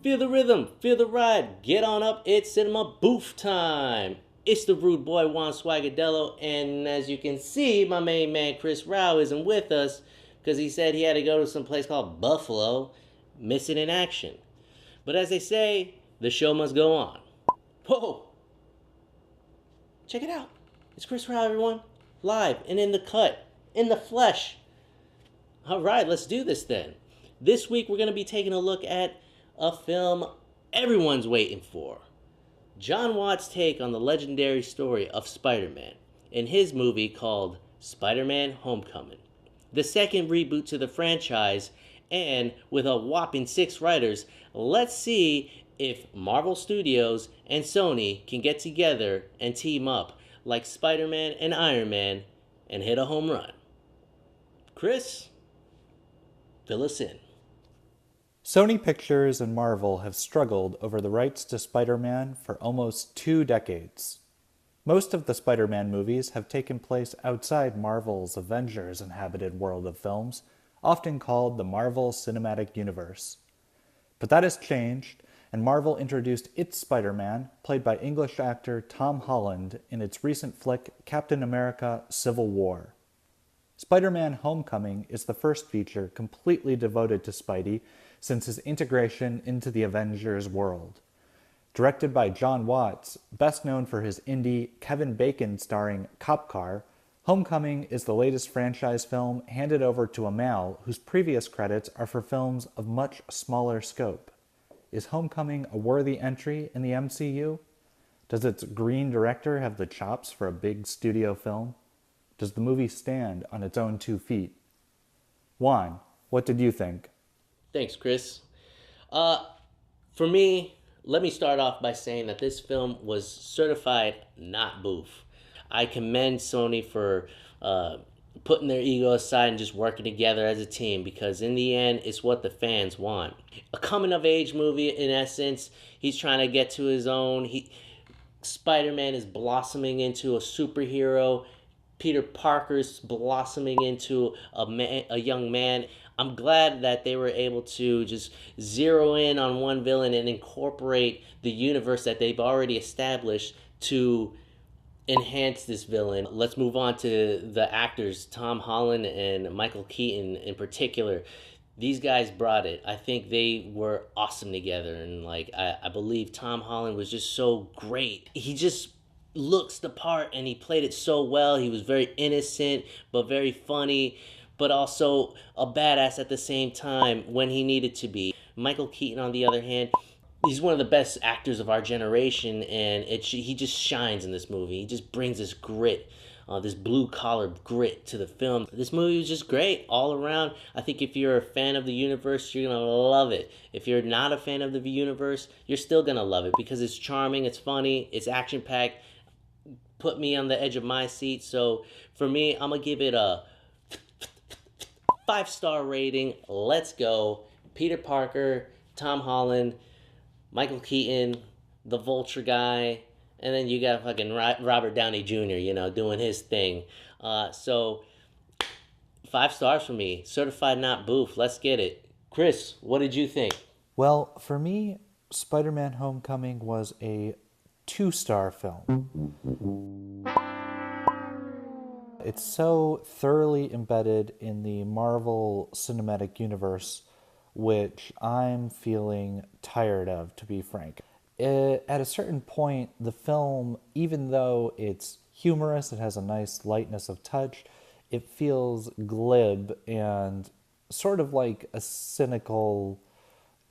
Feel the rhythm, feel the ride, get on up, it's cinema boof time. It's the rude boy Juan Swagadello, and as you can see, my main man Chris Rao isn't with us because he said he had to go to some place called Buffalo, missing in action. But as they say, the show must go on. Whoa! Check it out. It's Chris Rao, everyone. Live and in the cut, in the flesh. Alright, let's do this then. This week we're going to be taking a look at a film everyone's waiting for. John Watts' take on the legendary story of Spider-Man in his movie called Spider-Man Homecoming. The second reboot to the franchise, and with a whopping 6 writers, let's see if Marvel Studios and Sony can get together and team up like Spider-Man and Iron Man and hit a home run. Chris, fill us in. Sony Pictures and Marvel have struggled over the rights to Spider-Man for almost 2 decades. Most of the Spider-Man movies have taken place outside Marvel's Avengers-inhabited world of films, often called the Marvel Cinematic Universe. But that has changed, and Marvel introduced its Spider-Man, played by English actor Tom Holland, in its recent flick Captain America: Civil War. Spider-Man Homecoming is the first feature completely devoted to Spidey since his integration into the Avengers world. Directed by John Watts, best known for his indie Kevin Bacon starring Cop Car, Homecoming is the latest franchise film handed over to a Mal whose previous credits are for films of much smaller scope. Is Homecoming a worthy entry in the MCU? Does its green director have the chops for a big studio film? Does the movie stand on its own 2 feet? Juan, what did you think? Thanks, Chris. For me, let me start off by saying that this film was certified not boof. I commend Sony for putting their ego aside and just working together as a team, because in the end, it's what the fans want. A coming-of-age movie, in essence. He's trying to get to his own. Spider-Man is blossoming into a superhero. Peter Parker's blossoming into a young man. I'm glad that they were able to just zero in on one villain and incorporate the universe that they've already established to enhance this villain. Let's move on to the actors, Tom Holland and Michael Keaton in particular. These guys brought it. I think they were awesome together, and I believe Tom Holland was just so great. He just looks the part, and he played it so well. He was very innocent but very funny, but also a badass at the same time when he needed to be. Michael Keaton, on the other hand, he's one of the best actors of our generation, and he just shines in this movie. He just brings this grit, this blue-collar grit to the film. This movie was just great all around. I think if you're a fan of the universe, you're going to love it. If you're not a fan of the universe, you're still going to love it because it's charming, it's funny, it's action-packed, put me on the edge of my seat. So for me, I'm going to give it a 5-star rating. Let's go. Peter Parker, Tom Holland, Michael Keaton, the Vulture guy, and then you got fucking Robert Downey Jr., doing his thing. So 5 stars for me. Certified not boof. Let's get it. Chris, what did you think? Well, for me, Spider-Man Homecoming was a 2-star film. It's so thoroughly embedded in the Marvel Cinematic Universe, which I'm feeling tired of, to be frank. At a certain point, the film, even though it's humorous, it has a nice lightness of touch, it feels glib and sort of like a cynical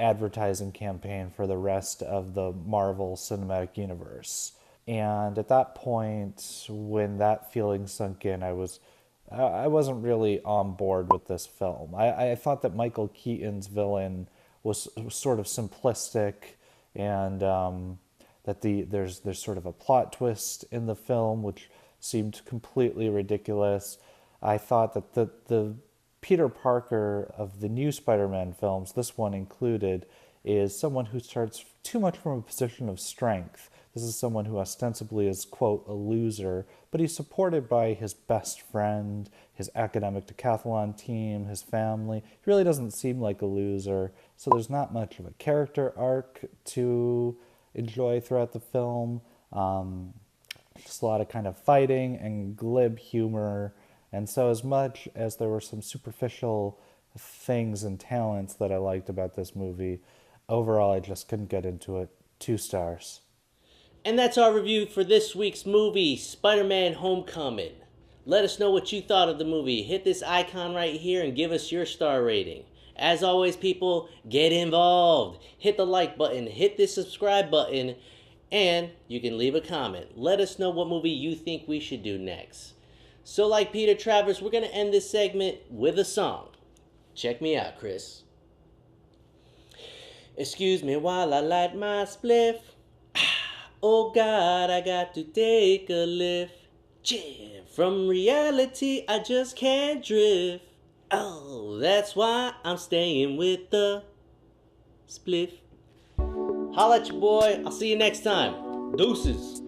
advertising campaign for the rest of the Marvel Cinematic Universe. And at that point, when that feeling sunk in, I wasn't really on board with this film. I thought that Michael Keaton's villain was sort of simplistic, and that there's sort of a plot twist in the film which seemed completely ridiculous. I thought that the Peter Parker of the new Spider-Man films, this one included, is someone who starts too much from a position of strength. This is someone who ostensibly is, quote, a loser, but he's supported by his best friend, his academic decathlon team, his family. He really doesn't seem like a loser, so there's not much of a character arc to enjoy throughout the film. Just a lot of kind of fighting and glib humor. And so, as much as there were some superficial things and talents that I liked about this movie, overall, I just couldn't get into it. 2 stars. And that's our review for this week's movie, Spider-Man Homecoming. Let us know what you thought of the movie. Hit this icon right here and give us your star rating. As always, people, get involved. Hit the like button, hit the subscribe button, and you can leave a comment. Let us know what movie you think we should do next. So like Peter Travers, we're going to end this segment with a song. Check me out, Chris. Excuse me while I light my spliff. Oh God, I got to take a lift. Yeah, from reality I just can't drift. Oh, that's why I'm staying with the spliff. Holla at your boy. I'll see you next time. Deuces.